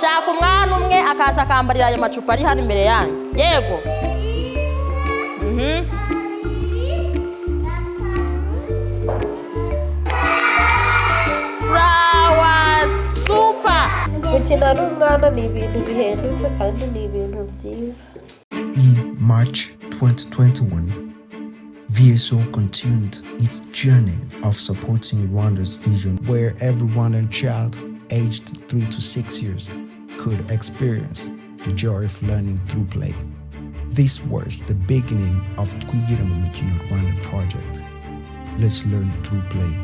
shaka umwana umwe akaza akambarira ayo macupa ari hano imbere yanyu. Yego. Flowers, super. Gukina n'umwana ni ibintu bihendutse kandi ni ibintu byiza. In March 2021, VSO continued its journey of supporting Rwanda's vision, where every Rwandan child aged 3 to 6 years could experience the joy of learning through play. This was the beginning of TWIGIRE MUMIKINO Rwanda project. Let's learn through play.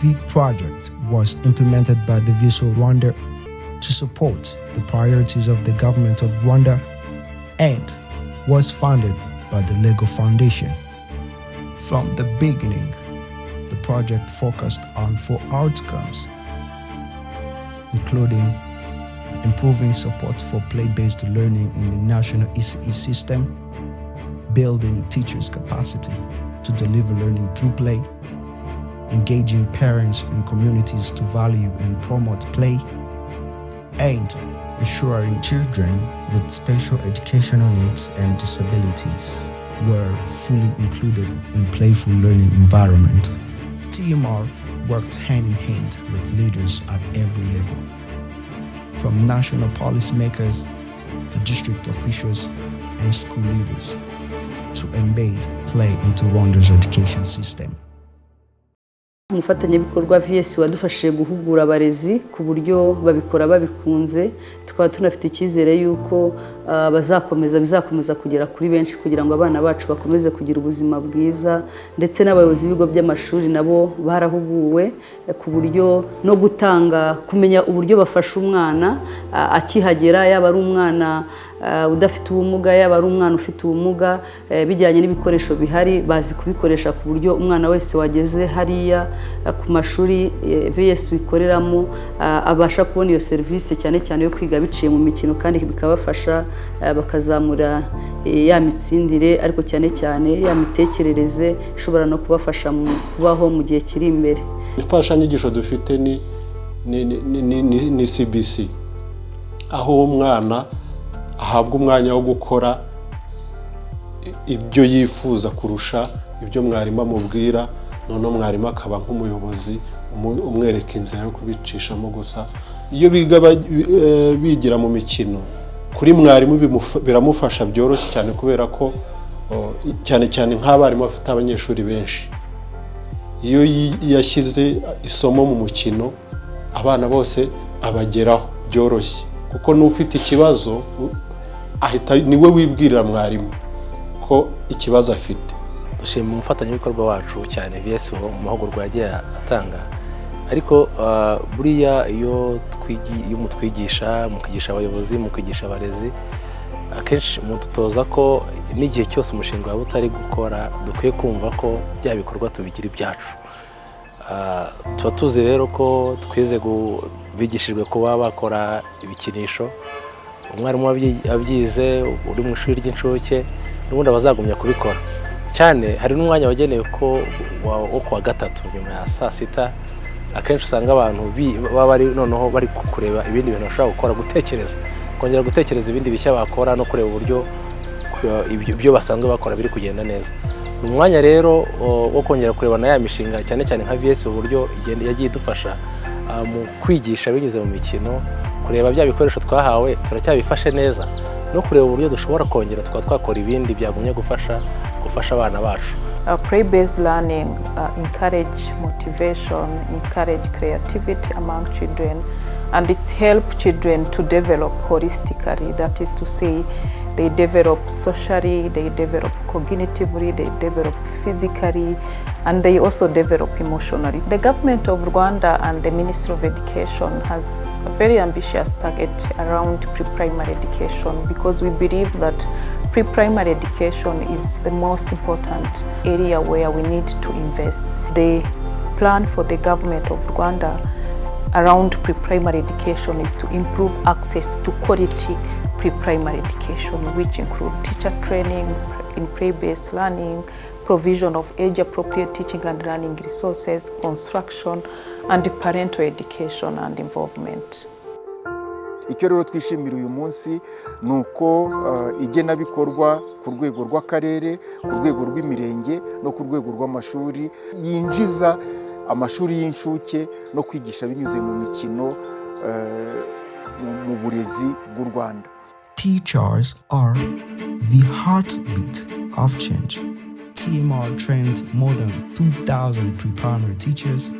The project was implemented by the VSO Rwanda to support the priorities of the government of Rwanda and was funded by the Lego Foundation. From the beginning, the project focused on 4 outcomes, including improving support for play-based learning in the national ECCE system, building teachers' capacity to deliver learning through play, engaging parents and communities to value and promote play, and ensuring children with special educational needs and disabilities were fully included in playful learning environment. TMR worked hand in hand with leaders at every level, from national policymakers to district officials and school leaders, to embed play into Rwanda's education system. Umufatanyabikorwa VS wadufashije guhugura abarezi ku buryo babikora babikunze, tukaba tunafite icyizere yuko bizakomeza kugera kuri benshi kugira ngo abana bacu bakomeze kugira ubuzima bwiza, ndetse n'abayobozi b'ibigo by'amashuri nabo barahuguwe ku buryo no gutanga kumenya uburyo bafasha umwana akihagera, yaba ari umwana udafite ubumuga, yaba ari umwana ufite ubumuga, bijyanye n'ibikoresho bihari bazi kubikoresha ku buryo umwana wese wageze hariya ku mashuri VS ikoreramo abasha kubona iyo serivisi cyane cyane yo kwiga biciye mu mikino, kandi bikabafasha bakazamura ya mitsindire, ariko cyane cyane ya mitekerereze ishobora no kubafasha mu kubaho mu gihe kiri imbere. Imfashanyigisho dufite ni CBC, aho umwana ahabwa umwanya wo gukora ibyo yifuza kurusha ibyo mwarimu amubwira, none mwarimu akaba nk'umuyobozi umwereka inzira yo kubicishamo gusa. Iyo bigira mu mikino kuri mwarimu biramufasha byoroshye cyane, kubera ko cyane cyane nk'abarimu bafite abanyeshuri benshi, iyo yashyize isomo mu mukino abana bose abageraho byoroshye, kuko n'ufite ikibazo ahita niwe wibwirira mwarimu ko ikibazo afite. Dushima umufatanyabikorwa wacu cyane VSO mu mahugurwa yagiye atanga, ariko buriya iyo mutwigisha mukigisha abayobozi mukigisha abarezi, akenshi mudutoza ko n'igihe cyose umushinga waba utari gukora dukwiye kumva ko bya bikorwa tubigira ibyacu. Tuba tuzi rero ko twize bigishijwe kuba bakora ibikinisho, umwarimu wabyize uri mu ishuri ry'incuke n'ubundi abazagumya kubikora cyane. Hari n'umwanya wagenewe ko wo kuwa gatatu nyuma ya saa sita, akenshi usanga abantu baba bari noneho bari kureba ibindi bintu bashobora gukora, gutekereza, kongera gutekereza ibindi bishya bakora no kureba uburyo ibyo basanzwe bakora biri kugenda neza. Umwanya rero wo kongera kureba na ya mishinga cyane cyane nka VS uburyo yagiye idufasha mu kwigisha binyuze mu mikino, kureba bya bikoresho twahawe turacyabifashe neza, no kureba uburyo dushobora kongera twakora ibindi byagumye gufasha abana bacu. Play-based learning encourage motivation, encourage creativity among children, and it's help children to develop holistically. That is to say, they develop socially, they develop cognitively, they develop physically, and they also develop emotionally. The government of Rwanda and the Ministry of Education has a very ambitious target around pre-primary education, because we believe that pre-primary education is the most important area where we need to invest. The plan for the government of Rwanda around pre-primary education is to improve access to quality pre-primary education, which include teacher training in play-based learning, provision of age-appropriate teaching and learning resources, construction, and parental education and involvement. icyo rero twishimira uyu munsi ni uko igenabikorwa ku rwego rw'akarere, ku rwego rw'imirenge no ku rwego rw'amashuri yinjiza amashuri y'incuke no kwigisha binyuze mu mikino mu burezi bw'u Rwanda. Teachers are the heartbeat of change. TMR trained more than 2,000 pre-primary teachers,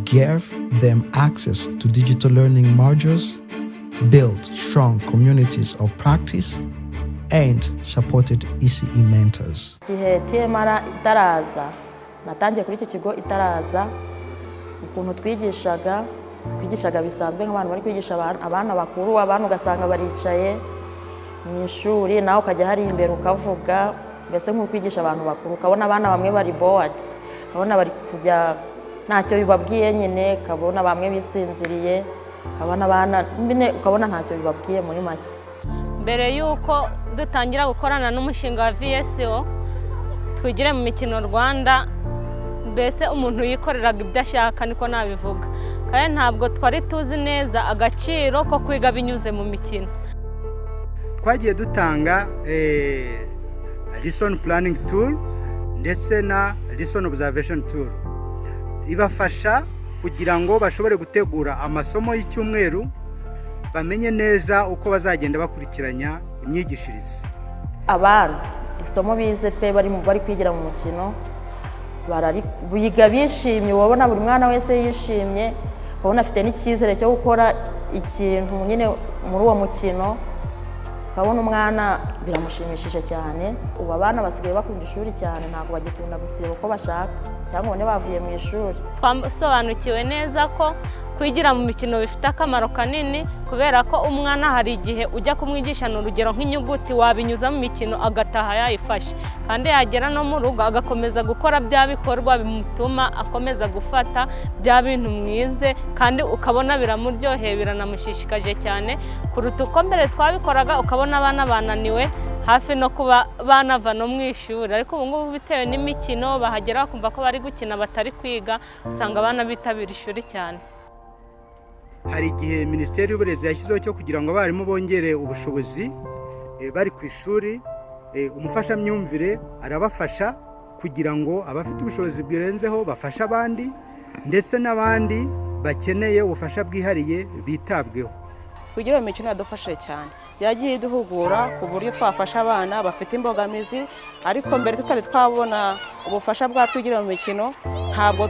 gave them access to digital learning modules, built strong communities of practice, and supported ECE mentors. Igihe TMR itaraza, natangiye kuri iki kigo itaraza, ukuntu twigishaga bisanzwe nk'abantu bari kwigisha abana bakuru, abantu ugasanga baricaye mu ishuri, nawe ukajya hari imbere ukavuga, mbese nk'uko kwigisha abantu bakuru, ukabona abana bamwe bari bored, ukabona bari kujya ntacyo bibabwiye nyine, ukabona bamwe bisinziriye, ukabona ntacyo bibabwiye muri make. Mbere y'uko dutangira gukorana n'umushinga wa VSO twigire mu mikino Rwanda, mbese umuntu yikoreraga ibyo ashaka niko nabivuga, kandi ntabwo twari tuzi neza agaciro ko kwiga binyuze mu mikino. Twagiye dutanga lesson planning tool ndetse na lesson observation tool ibafasha kugira ngo bashobore gutegura amasomo y'icyumweru, bamenye neza uko bazagenda bakurikiranya imyigishirize. Abana isomo bize pe bari kwigira mu mukino, biga bishimye, ubona buri mwana wese yishimye, ubona afite n'icyizere cyo gukora ikintu nyine muri uwo mukino, ukabona umwana biramushimishije cyane. Ubu abana basigaye bakunda ishuri cyane, ntabwo bagikunda gusiba uko bashaka cyangwa ngo bavuye mu ishuri. Twasobanukiwe neza ko kwigira mu mikino bifite akamaro kanini, kubera ko umwana hari igihe ujya kumwigishana urugero nk'inyuguti, wabinyuza mu mikino agataha yayifashe, kandi yagera no mu rugo agakomeza gukora bya bikorwa bimutuma akomeza gufata bya bintu mwize, kandi ukabona biramuryoheye, biranamushishikaje cyane kuruta uko mbere twabikoraga, ukabona abana bananiwe hafi no kuba banava no mu ishuri. Ariko ubu ngubu bitewe n'imikino bahagera bakumva ko bari gukina batari kwiga, usanga abana bitabira ishuri cyane. Hari igihe Minisiteri y'Uburezi yashyizeho cyo kugira ngo abarimu bongere ubushobozi bari ku ishuri, umufashamyumvire arabafasha kugira ngo abafite ubushobozi bwirenzeho bafashe abandi, ndetse n'abandi bakeneye ubufasha bwihariye bitabweho. Kugira ngo imikino yadufashije cyane, yagiye duhugura ku buryo twafasha abana bafite imbogamizi, ariko mbere tutari twabona ubufasha bwa twigira mu mikino, ntabwo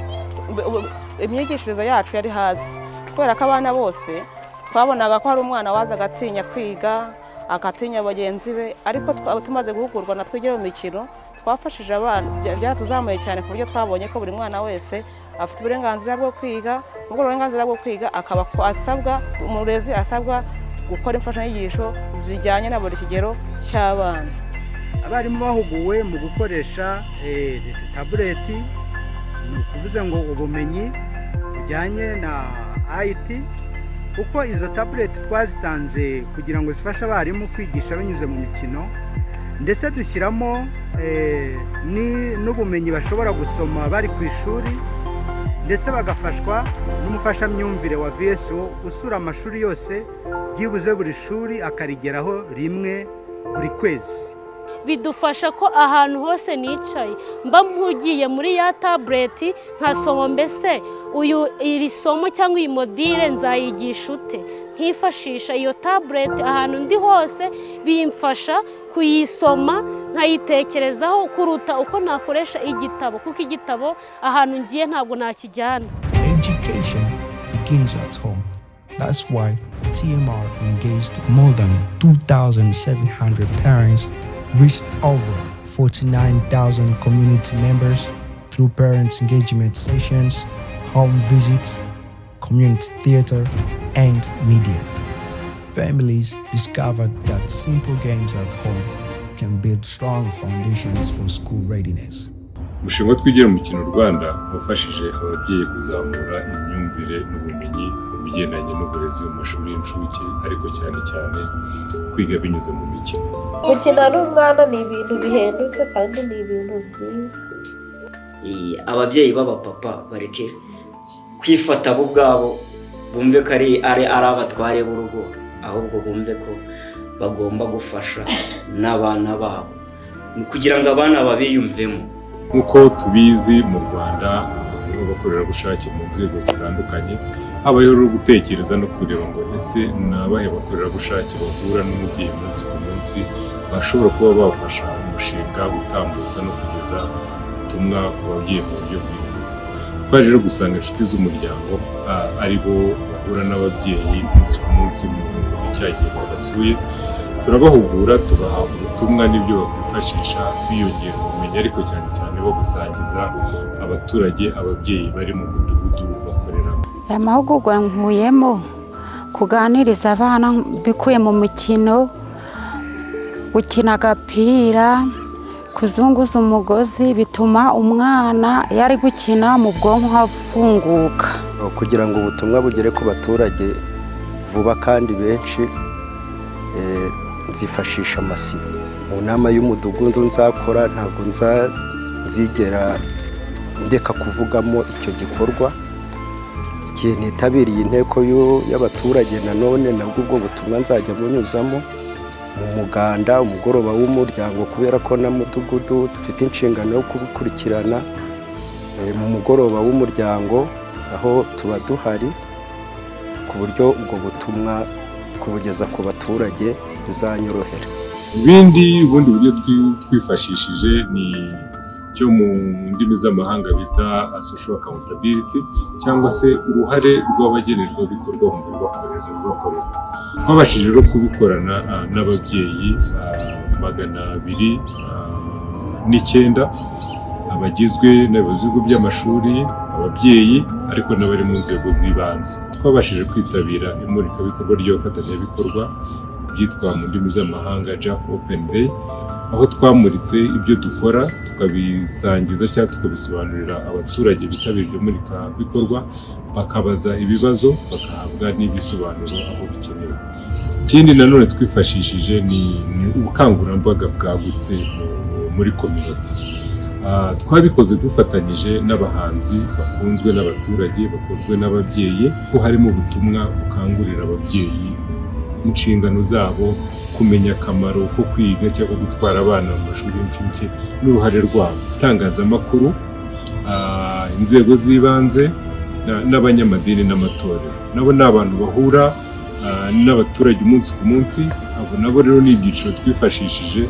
imyigishirize yacu yari hasi, kubera ko abana bose twabonaga ko hari umwana waza agatinya kwiga, agatinya bagenzi be, ariko tumaze guhugurwa na twigira mu mikino twafashije abana, byatuzamuye cyane ku buryo twabonye ko buri mwana wese afite uburenganzira bwo kwiga, ubwo uburenganzira bwo kwiga akaba asabwa, umurezi asabwa gukora imfashanyigisho zijyanye na buri kigero cy'abana. Abarimu bahuguwe mu gukoresha tabureti, ni ukuvuze ngo ubumenyi bujyanye na IT, kuko izo tabureti twazitanze kugira ngo zifashe abarimu kwigisha binyuze mu mikino, ndetse dushyiramo n'ubumenyi bashobora gusoma bari ku ishuri, ndetse bagafashwa n'umufashamyumvire wa VSO usura amashuri yose, byibuze buri shuri akarigeraho rimwe buri kwezi. Bidufasha ko ahantu hose nicaye mba mpugiye muri ya tabureti nkasoma, mbese iri somo cyangwa iyi modire nzayigisha ute, nkifashisha iyo tabureti ahantu ndi hose, bimfasha kuyisoma nkayitekerezaho kuruta uko nakoresha igitabo, kuko igitabo ahantu ngiye ntabwo nakijyana. Education begins at home. That's why TMR engaged more than 2,700 parents, reached over 49,000 community members through parent engagement sessions, home visits, community theater, and media. Families discovered that simple games at home can build strong foundations for school readiness. Umushinga twigire mu mikino Rwanda wafashije ababyeyi kuzamura imyumvire n'ubumenyi ku bigendanye n'uburezi mu mashuri y'incuke, ariko cyane cyane kwiga binyuze mu mikino. Gukina n'umwana ni ibintu bihendutse kandi ni ibintu byiza. Ababyeyi b'abapapa bareke kwifata bo ubwabo, bumve ko ari abatware b'urugo, ahubwo bumve ko bagomba gufasha n'abana babo kugira ngo abana babiyumvemo. Nk'uko tubizi mu Rwanda hariho abakorerabushake mu nzego zitandukanye, habayeho rero gutekereza no kureba ngo ese ni abahe bakorerabushake bahura n'umubyeyi umunsi ku munsi bashobora kuba bafasha umushinga gutambutsa no kugeza ubutumwa ku babyeyi mu buryo bwihuse. Twaje rero gusanga inshuti z'umuryango ari bo bahura n'ababyeyi umunsi ku munsi mu cyagihe babasuye, turabahugura tubaha ubutumwa n'ibyo bakwifashisha biyongera ubumenyi, ariko cyane cyane bo gusangiza abaturage, ababyeyi bari mu mudugudu bakoreramo. Aya mahugurwa nkuyemo kuganiriza abana bikuye mu mikino, gukina agapira, kuzunguza umugozi, bituma umwana iyo ari gukina mu bwonko hafunguka. Kugira ngo ubutumwa bugere ku baturage vuba kandi benshi, nzifashisha amasibo. Mu nama y'umudugudu nzakora ntabwo nzigera ndeka kuvugamo icyo gikorwa. Igihe nitabiriye inteko y'abaturage nanone nabwo ubwo butumwa nzajya bunyuzamo mu muganda, umugoroba w'umuryango, kubera ko na mudugudu dufite inshingano yo kubikurikirana. Mu mugoroba w'umuryango aho tuba duhari, ku buryo ubwo butumwa kubugeza ku baturage bizanyorohera. Ubundi buryo twifashishije ni cyo mu ndimi z'amahanga bita social accountability, cyangwa se uruhare rw'abagenerwabikorwa mu bibakorera. Twabashije rero kubikorana n'ababyeyi 209 abagizwe n'abayobozi b'ibigo by'amashuri, ababyeyi, ariko n'abari mu nzego z'ibanze. Twabashije kwitabira imurikabikorwa ry'abafatanyabikorwa byitwa mu ndimi z'amahanga JAF Open Day, aho twamuritse ibyo dukora tukabisangiza cyangwa tukabisobanurira abaturage bitabiriye iryo murikabikorwa, bakabaza ibibazo bagahabwa n'ibisobanuro aho bikenewe. Ikindi nanone twifashishije ni ubukangurambaga bwagutse muri community. Twabikoze dufatanyije n'abahanzi bakunzwe n'abaturage, bakozwe n'ababyeyi, ko harimo ubutumwa bukangurira ababyeyi inshingano zabo, kumenya akamaro ko kwiga cyangwa gutwara abana mu mashuri y'incuke n'uruhare rwabo. Itangazamakuru, inzego z'ibanze n'abanyamadini n'amatorero, nabo ni abantu bahura n'abaturage umunsi ku munsi. Abo nabo rero ni ibyiciro twifashishije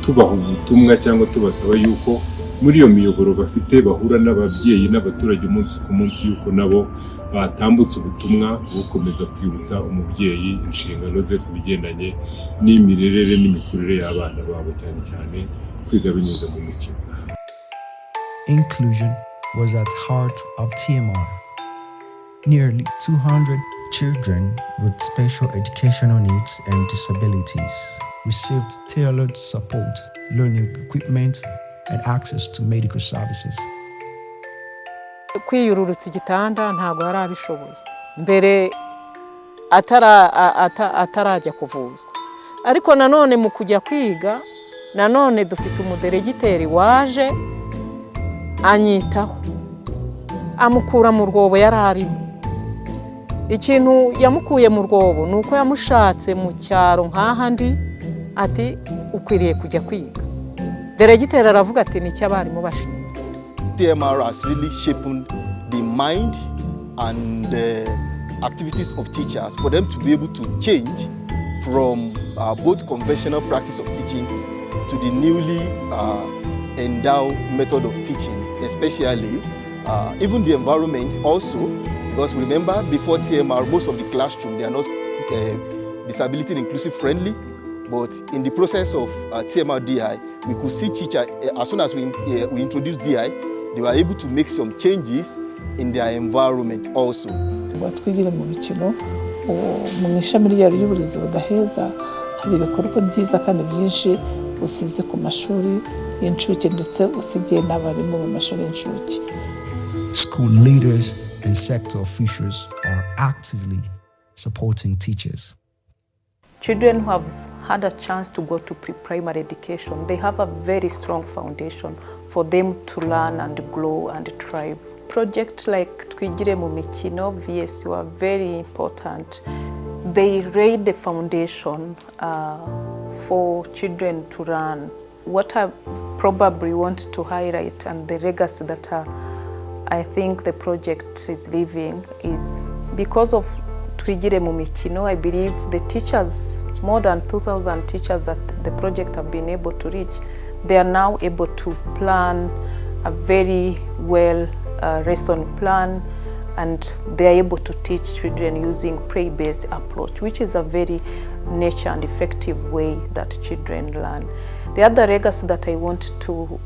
tubaha ubutumwa cyangwa tubasaba yuko muri iyo miyoboro bafite bahura n'ababyeyi n'abaturage umunsi ku munsi, yuko nabo batambutse ubutumwa bukomeza kwibutsa umubyeyi inshingano ze ku bigendanye n'imirerere n'imikurire y'abana babo, cyane cyane kwiga binyuze mu mikino. Inclusion was at the heart of TMR. Nearly 200 children with special educational needs and disabilities received tailored support, learning equipment, and access to medical services. Kwiyururutsa igitanda ntabwo yari abishoboye mbere atarajya kuvuzwa, ariko nanone mu kujya kwiga nanone dufite umuderegiteri waje anyitaho, amukura mu rwobo yari arimo. Ikintu yamukuye mu rwobo ni uko yamushatse mu cyaro nk'ahandi, ati ukwiriye kujya kwiga. Deregiteri aravuga ati ni cyo abarimu bashinzwe. TMR has really shaped the mind and the activities of teachers for them to be able to change from both conventional practice of teaching to the newly endowed method of teaching, especially even the environment also, because remember before TMR most of the classroom they are not disability inclusive friendly, but in the process of TMR DI we could see teachers as soon as we introduced DI, they were able to make some changes in their environment also. Twigire mu mikino mu ishami ry'uburezi budaheza hari ibikorwa byiza kandi byinshi usize ku mashuri y'incuke ndetse usigiye n'abarimu mu mashuri y'incuke. School leaders and sector officials are actively supporting teachers. Children who have had a chance to go to pre-primary education, they have a very strong foundation for them to learn and grow and thrive. Projects like TWIGIRE MUMIKINO, VSU are very important they laid the foundation for children to learn. What I probably want to highlight and the legacy that I think the project is leaving is because of TWIGIRE MUMIKINO, I believe the teachers, more than 2,000 teachers that the project have been able to reach, they are now able to plan a very well lesson plan, and they are able to teach children using play-based approach, which is a very nature and effective way that children learn. The other legacy that I want to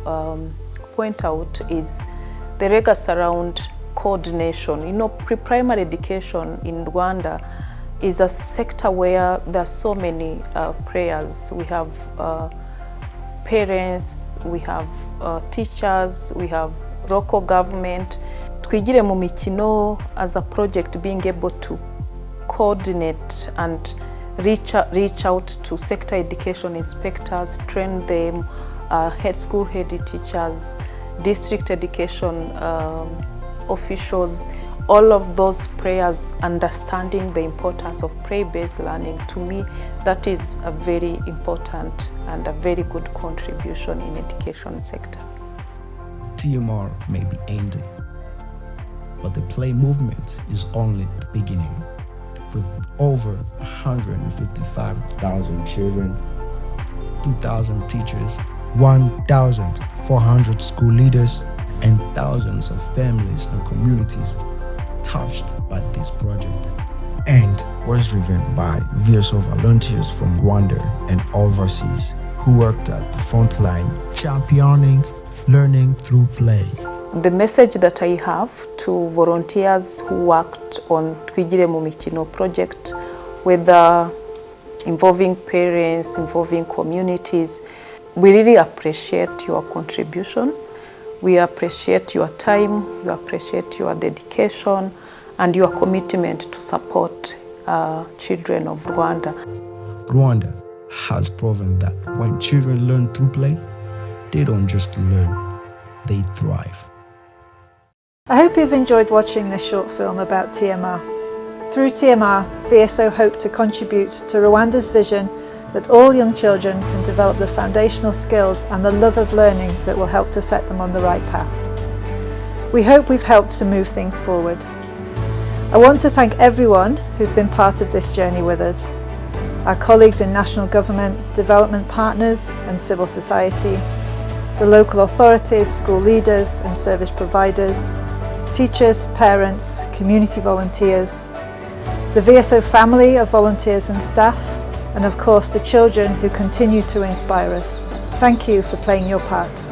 point out is the legacy around coordination. You know, pre-primary education in Rwanda is a sector where there are so many players. We have parents, we have teachers, we have local government. TWIGIRE MUMIKINO as a project being able to coordinate and reach out to sector education inspectors, train them, school head teachers, district education officials, all of those players understanding the importance of play-based learning. To me, that is a very important and a very good contribution in education sector. TMR may be ending, but the play movement is only the beginning. With over 155,000 children, 2,000 teachers, 1,400 school leaders, and thousands of families and communities touched by this project, and was driven by VSO volunteers from Rwanda and overseas who worked at the front line, championing learning through play. The message that I have to volunteers who worked on TWIGIRE MUMIKINO project, whether involving parents, involving communities, we really appreciate your contribution. We appreciate your time, we appreciate your dedication and your commitment to support children of Rwanda. Rwanda has proven that when children learn through play, they don't just learn, they thrive. I hope you've enjoyed watching this short film about TMR. Through TMR, VSO hope to contribute to Rwanda's vision that all young children can develop the foundational skills and the love of learning that will help to set them on the right path. We hope we've helped to move things forward. I want to thank everyone who's been part of this journey with us. Our colleagues in national government, development partners and civil society, the local authorities, school leaders and service providers, teachers, parents, community volunteers, the VSO family of volunteers and staff, and of course the children who continue to inspire us. Thank you for playing your part.